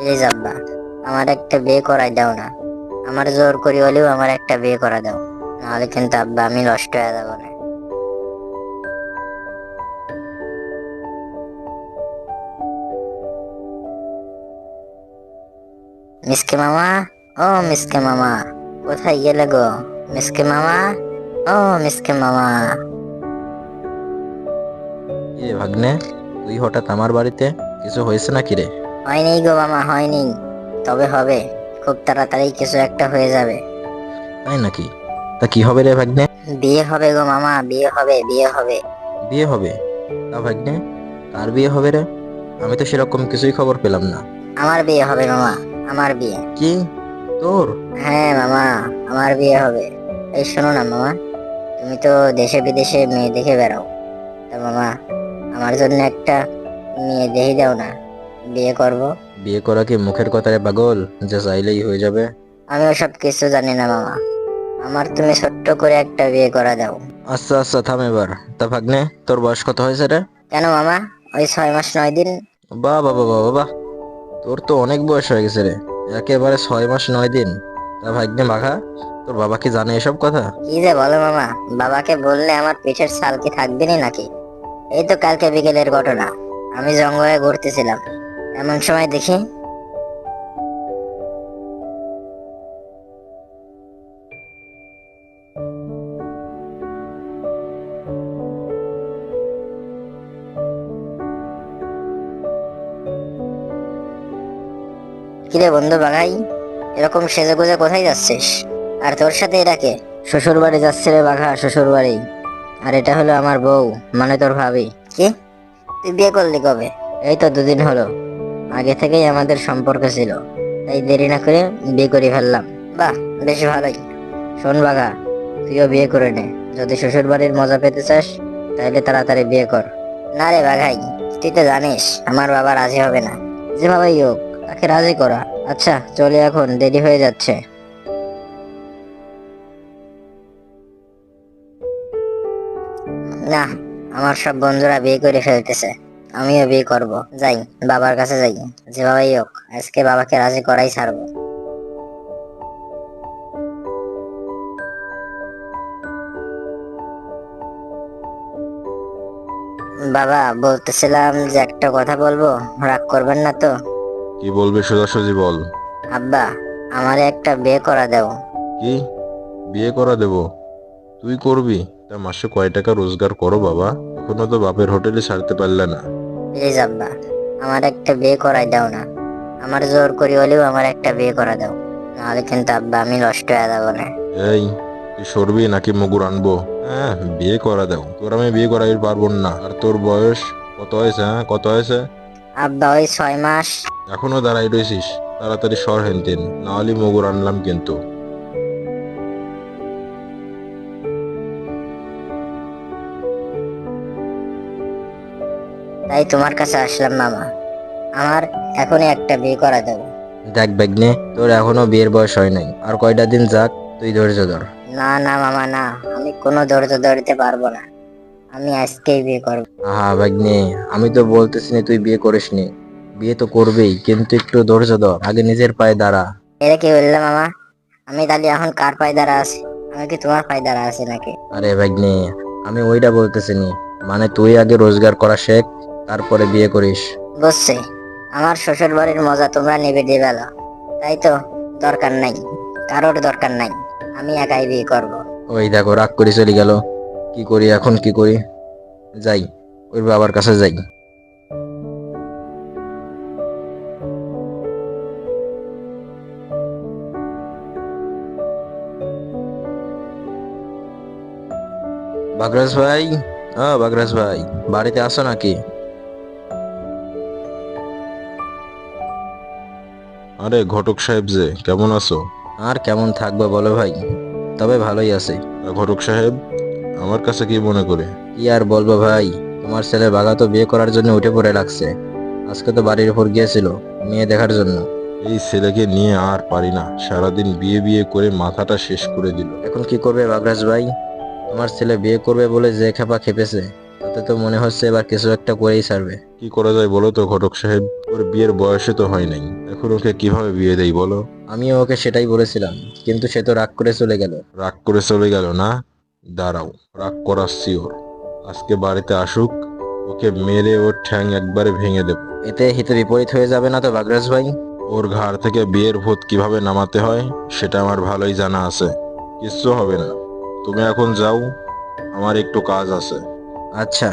Please আব্বা, আমার একটা বিয়ে করাই দাও না। আমার জোর করি হলেও আমার একটা বিয়ে করা দাও, নাহলে কিন্তু আব্বা আমি নষ্ট হয়ে যাবো না। মিসকে মামা, ও মিসকে মামা, কোথায় গেলে গো? মিসকে মামা, ও মিসকে মামা। এ ভাগ্নে, তুই হঠাৎ আমার বাড়িতে? কিছু হয়েছে নাকি রে? হয়নি গো মামা, হয়নি, তবে হবে। খুব তাড়াতাড়ি কিছু একটা হয়ে যাবে। তাই নাকি? তা কি হবে রে ভাগ্নে? বিয়ে হবে গো মামা, বিয়ে হবে, বিয়ে হবে। বিয়ে হবে? তা ভাগ্নে, কার বিয়ে হবে রে? আমি তো সেরকম কিছুই খবর পেলাম না। আমার বিয়ে হবে মামা, আমার বিয়ে। কি? তোর? হ্যাঁ মামা, আমার বিয়ে হবে। এই শোনো না মামা, তুমি তো দেশে বিদেশে মেয়ে দেখে বেড়াও। তা মামা, আমার জন্য একটা মেয়ে দেখে দাও না, বিয়ে করব। বিয়ে করা কি মুখের কথা রে পাগল, যে চাইলেই হয়ে যাবে? আমি ওসব কিছু জানি না মামা, আমার তুমি ছোট্ট করে একটা বিয়ে করা দাও। আচ্ছা আচ্ছা, থাম এবার। তা ভাগ্নে, তোর বয়স কত হয়েছে রে? কেন মামা? ওই 6 মাস 9 দিন। বাহ বাহ বাহ বাহ বাহ, তোর তো অনেক বয়স হয়ে গেছে রে। একেবারে 6 মাস 9 দিন। তা ভাগ্নে মাখা, তোর বাবা কি জানে এসব কথা? কি যে বলো মামা, বাবাকে বললে আমার পিঠের ছাল কি থাকবেনি নাকি? এই তো কালকে বিকেলের ঘটনা, আমি জঙ্গলে ঘুরতেছিলাম, এমন সময় দেখি কিরে বন্ধু বাঘাই, এরকম সেজে গুজে কোথায় যাচ্ছিস? আর তোর সাথে এটা কে? শ্বশুর বাড়ি যাচ্ছে রে বাঘা, শ্বশুর বাড়ি। আর এটা হলো আমার বউ, মানে তোর ভাবি। কি, তুই বিয়ে করলি কবে? এই তো 2 দিন হলো। আগে থেকেই আমাদের সম্পর্ক ছিল, তাই দেরি না করে বিয়ে করে ফেললাম। বাহ, বেশ ভালোই। শোন বাঘা, তুইও বিয়ে করে নে। যদি শ্বশুর বাড়ির মজা পেতে চাস তাহলে তাড়াতাড়ি বিয়ে কর। না রে বাঘাই, তুই তো জানিস আমার বাবা রাজি হবে না। যেভাবেই হোক তাকে রাজি করা। আচ্ছা চলে, এখন দেরি হয়ে যাচ্ছে। না, আমার সব বন্ধুরা বিয়ে করে ফেলতেছে, আমিও বিয়ে করব। যাই, বাবার কাছে যাই। যেভাবেই হোক আজকে বাবাকে রাজি করাই ছাড়বো। বাবা, বলতেছিলাম যে একটা কথা বলবো, রাগ করবেন না তো? কি বলবে সোজাসুজি বল। আব্বা, আমারে একটা বিয়ে করা দাও। কি? বিয়ে করা দেব? তুই করবি? তা মাসে কয় টাকা রোজগার করো বাবা? এখনো তো বাপের হোটেলে ছাড়তে পারলে না। প্লিজ আব্বা, আমার একটা বিয়ে করাই দাও না। আমার জোর করি হলেও আমার একটা বিয়ে করা দাও, নাহলে কিন্তু আব্বা আমি নষ্ট হয়ে যাবো না। এই, তুই সরবি নাকি মুগুর আনবো? হ্যাঁ, বিয়ে করা দেও, তোর আমি বিয়ে করাই পারবো না। আর তোর বয়স কত হয়েছে? হ্যাঁ, কত হয়েছে? আব্বা ওই 6 মাস। এখনো দাঁড়াই রয়েছিস? তাড়াতাড়ি সর হেনতেন, নাহলে মুগুর আনলাম কিন্তু। তাই তোমার কাছে আসলাম মামা, আমার এখনই একটা বিয়ে করা দেবো। দেখ ভাগ্নে, তোর এখনো বিয়ের বয়স হয় নাই, আর কয়টা দিন যাক, তুই ধৈর্য ধর। না না মামা, না, আমি কোনো ধৈর্য ধরতে পারবো না, আমি আজকেই বিয়ে করবো। আহা ভাগ্নে, আমি তো বলতেছি না তুই বিয়ে করিস নি। বিয়ে তো করবেই, কিন্তু একটু ধৈর্য ধর, আগে নিজের পায়ে দাঁড়া। এটা কি বললে মামা? আমি তাহলে এখন কার পায়ে দাঁড়া আছি? আমি কি তোমার পায়ে দাঁড়া আছি নাকি? আরে ভাগ্নে, আমি ওইটা বলতেছি নি। মানে তুই আগে রোজগার করা শেখ, তারপরে বিয়ে করিস। বুঝছি, আমার শ্বশুর বাড়ির মজা তোমরা নিবে দিবেলা, তাই তো? দরকার নাই, কারোর দরকার নাই, আমি একাই বিয়ে করব। ওই দেখো রাগ করে চলে গেল। কি করি এখন, কি করি? যাই, ওর বাবার কাছে যাই। বাগরাজ ভাই, বাগরাজ ভাই, বাড়িতে আসো নাকি? আরে ঘটক সাহেব, যে কেমন আছো? আর কেমন থাকবো বলো ভাই, তবে ভালোই আছে। ঘটক সাহেব, আমার কাছে কি মনে করে? কি আর বলবো ভাই, তোমার ছেলে বাগা তো বিয়ে করার জন্য উঠে পড়ে লাগছে। আজকে তো বাড়ির উপর গিয়েছিল মেয়ে দেখার জন্য। এই ছেলেকে নিয়ে আর পারি না, সারাদিন বিয়ে বিয়ে করে মাথাটা শেষ করে দিল। এখন কি করবে বাগরাজ ভাই? তোমার ছেলে বিয়ে করবে বলে যে খেপা খেপেছে, তাতে তো মনে হচ্ছে এবার কিছু একটা করেই ছাড়বে। কি করা যায় বলো তো ঘটক সাহেব? ওর বিয়ের বয়সে তো হয় নাই, এখন ওকে কিভাবে বিয়ে দেই বলো? আমিও ওকে সেটাই বলেছিলাম, কিন্তু সে তো রাগ করে চলে গেল। রাগ করে চলে গেল না? দাঁড়াও, রাগ করাচ্ছি ওর। আজকে বাড়িতে আসুক, ওকে মেরে ওর ঠ্যাং একবারে ভেঙে দেব। এতে হিতে বিপরীত হয়ে যাবে না তো বাগরাজ ভাই? ওর ঘাড় থেকে বিয়ের ভূত কিভাবে নামাতে হয় সেটা আমার ভালোই জানা আছে। কিচ্ছু হবে না, তুমি এখন যাও, আমার একটু কাজ আছে। আচ্ছা।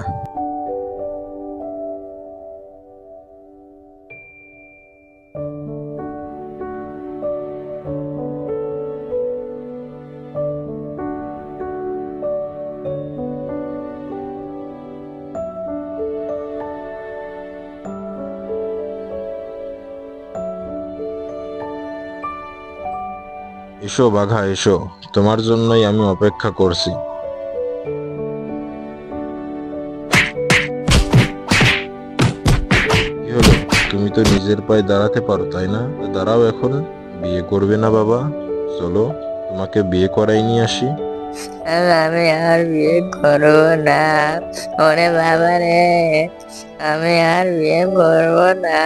এসো বাঘা, এসো, তোমার জন্যই আমি অপেক্ষা করছি। কি হলো, তুমি তো নিজের পায়ে দাঁড়াতে পারো তাই না? দাঁড়াও এখন। বিয়ে করবে না বাবা? চলো, তোমাকে বিয়ে করাই নিয়ে আসি। আমি আর বিয়ে করবো না, ওরে বাবা রে, আমি আর বিয়ে করবো না।